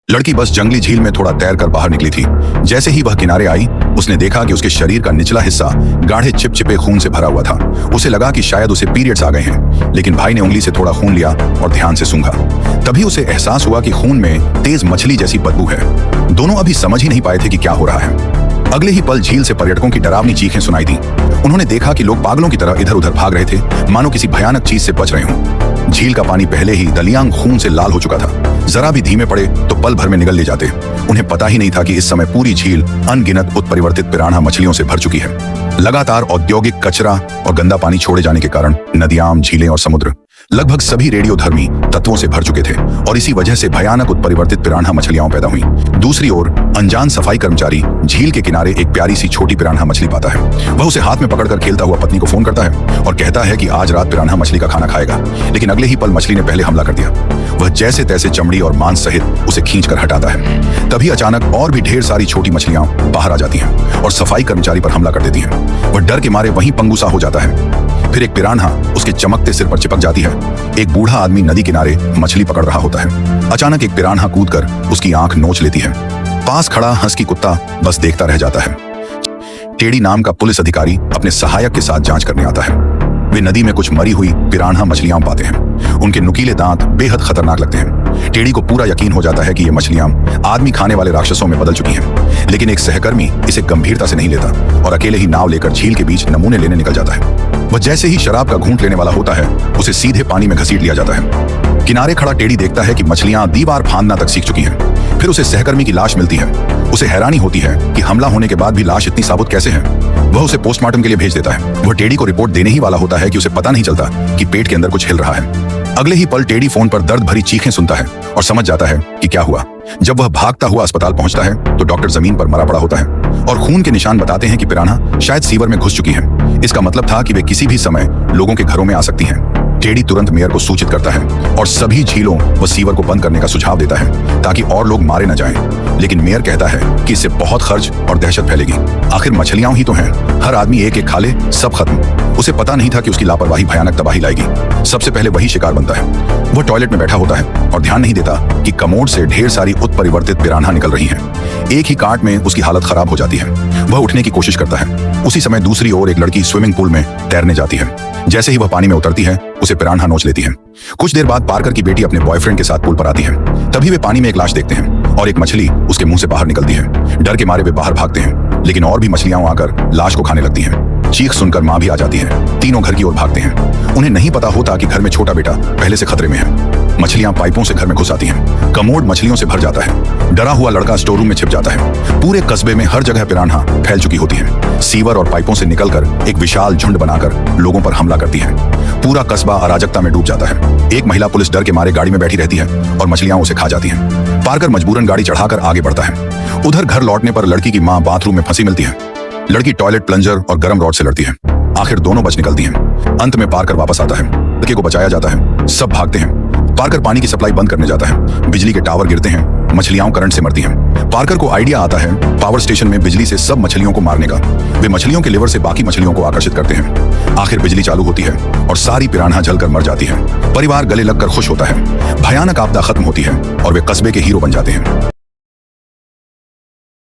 लड़की बस जंगली झील में थोड़ा तैर कर बाहर निकली थी। जैसे ही वह किनारे आई, उसने देखा कि उसके शरीर का निचला हिस्सा गाढ़े चिपचिपे खून से भरा हुआ था। उसे लगा कि शायद उसे पीरियड्स आ गए हैं, लेकिन भाई ने उंगली से थोड़ा खून लिया और ध्यान से सूंघा। तभी उसे एहसास हुआ कि खून में तेज मछली जैसी बदबू है। दोनों अभी समझ ही नहीं पाए थे कि क्या हो रहा है। अगले ही पल झील से पर्यटकों की डरावनी चीखें सुनाई दी। उन्होंने देखा कि लोग पागलों की तरह इधर उधर भाग रहे थे, मानो किसी भयानक चीज से बच रहे हों। झील का पानी पहले ही दलियांग खून से लाल हो चुका था। जरा भी धीमे पड़े तो पल भर में निगल ले जाते। उन्हें पता ही नहीं था कि इस समय पूरी झील अनगिनत उत्परिवर्तित पिरान्हा मछलियों से भर चुकी है। लगातार औद्योगिक कचरा और गंदा पानी छोड़े जाने के कारण नदियां, झीलें और समुद्र लगभग सभी रेडियोधर्मी तत्वों से भर चुके थे और इसी वजह से भयानक उत्परिवर्तित पिरान्हा मछलियां पैदा हुई। दूसरी ओर अनजान सफाई कर्मचारी झील के किनारे एक प्यारी सी छोटी पिरान्हा मछली पाता है। वह उसे हाथ में पकड़कर खेलता हुआ पत्नी को फोन करता है और कहता है कि आज रात पिरान्हा मछली का खाना खाएगा। लेकिन अगले ही पल मछली ने पहले हमला कर दिया। वह जैसे तैसे चमड़ी और मांस सहित उसे खींचकर हटाता है। तभी अचानक और भी ढेर सारी छोटी मछलियां बाहर आ जाती हैं और सफाई कर्मचारी पर हमला कर देती हैं। वह डर के मारे वहीं पंगुसा हो जाता है। फिर एक पिरान्हा उसके चमकते सिर पर चिपक जाती है। एक बूढ़ा आदमी नदी किनारे मछली पकड़ रहा होता है। अचानक एक पिरान्हा कूदकर उसकी आंख नोच लेती है। पास खड़ा हस्की कुत्ता बस देखता रह जाता है। टेडी नाम का पुलिस अधिकारी अपने सहायक के साथ जांच करने आता है। वे नदी में कुछ मरी हुई पिरान्हा मछलियां पाते हैं। उनके नुकीले दांत बेहद खतरनाक लगते हैं। टेडी को पूरा यकीन हो जाता है कि ये मछलियां आदमी खाने वाले राक्षसों में बदल चुकी हैं। लेकिन एक सहकर्मी इसे गंभीरता से नहीं लेता और अकेले ही नाव लेकर झील के बीच नमूने लेने निकल जाता है। वह जैसे ही शराब का घूंट लेने वाला होता है, उसे सीधे पानी में घसीट लिया जाता है। किनारे खड़ा टेडी देखता है कि मछलियां दीवार फांदना तक सीख चुकी हैं। फिर उसे सहकर्मी की लाश मिलती है। उसे हैरानी होती है कि हमला होने के बाद भी लाश इतनी साबुत कैसे है। वह उसे पोस्टमार्टम के लिए भेज देता है। वह टेडी को रिपोर्ट देने ही वाला होता है कि उसे पता नहीं चलता कि पेट के अंदर कुछ हिल रहा है। अगले ही पल टेडी फोन पर दर्द भरी चीखें सुनता है और समझ जाता है कि क्या हुआ। जब वह भागता हुआ अस्पताल पहुंचता है तो डॉक्टर जमीन पर मरा पड़ा होता है और खून के निशान बताते हैं कि पिरान्हा शायद सीवर में घुस चुकी है। इसका मतलब था कि वे किसी भी समय लोगों के घरों में आ सकती हैं। टेडी तुरंत मेयर को सूचित करता है और सभी झीलों व सीवर को बंद करने का सुझाव देता है ताकि और लोग मारे न जाएं। लेकिन मेयर कहता है कि इससे बहुत खर्च और दहशत फैलेगी। आखिर मछलियां ही तो हैं, हर आदमी एक एक खा ले, सब खत्म। उसे पता नहीं था कि उसकी लापरवाही भयानक तबाही लाएगी। सबसे पहले वही शिकार बनता है। वह टॉयलेट में बैठा होता है और ध्यान नहीं देता कि कमोड से ढेर सारी उत्परिवर्तित पिरान्हा निकल रही हैं। एक ही काट में उसकी हालत खराब हो जाती है। वह उठने की कोशिश करता है। उसी समय दूसरी ओर एक लड़की स्विमिंग पूल में तैरने जाती है। जैसे ही वह पानी में उतरती है, उसे पिरान्हा नोच लेती है। कुछ देर बाद पार्कर की बेटी अपने बॉयफ्रेंड के साथ पूल पर आती है। तभी वे पानी में एक लाश देखते हैं और एक मछली उसके मुंह से बाहर निकलती है। डर के मारे वे बाहर भागते हैं, लेकिन और भी मछलियां आकर लाश को खाने लगती हैं। चीख सुनकर मां भी आ जाती है। तीनों घर की ओर भागते हैं। उन्हें नहीं पता होता कि घर में छोटा बेटा पहले से खतरे में है। मछलियां पाइपों से घर में घुस आती हैं। कमोड मछलियों से भर जाता है। डरा हुआ लड़का स्टोर रूम में छिप जाता है। पूरे कस्बे में हर जगह पिरान्हा फैल चुकी होती है। सीवर और पाइपों से निकलकर एक विशाल झुंड बनाकर लोगों पर हमला करती है। पूरा कस्बा अराजकता में डूब जाता है। एक महिला पुलिस डर के मारे गाड़ी में बैठी रहती है और मछलियां उसे खा जाती हैं। पार्कर मजबूरन गाड़ी चढ़ाकर आगे बढ़ता है। उधर घर लौटने पर लड़की की मां बाथरूम में फंसी मिलती है। लड़की टॉयलेट प्लंजर और गर्म रॉड से लड़ती है। आखिर दोनों बच निकलती हैं। अंत में पार्कर वापस आता है। लड़के को बचाया जाता है। सब भागते हैं। पार्कर पानी की सप्लाई बंद करने जाता है। बिजली के टावर गिरते हैं। मछलियां करंट से मरती हैं। पार्कर को आइडिया आता है पावर स्टेशन में बिजली से सब मछलियों को मारने का। वे मछलियों के लिवर से बाकी मछलियों को आकर्षित करते हैं। आखिर बिजली चालू होती है और सारी पिरान्हा जलकर मर जाती है। परिवार गले लगकर खुश होता है। भयानक आपदा खत्म होती है और वे कस्बे के हीरो बन जाते हैं।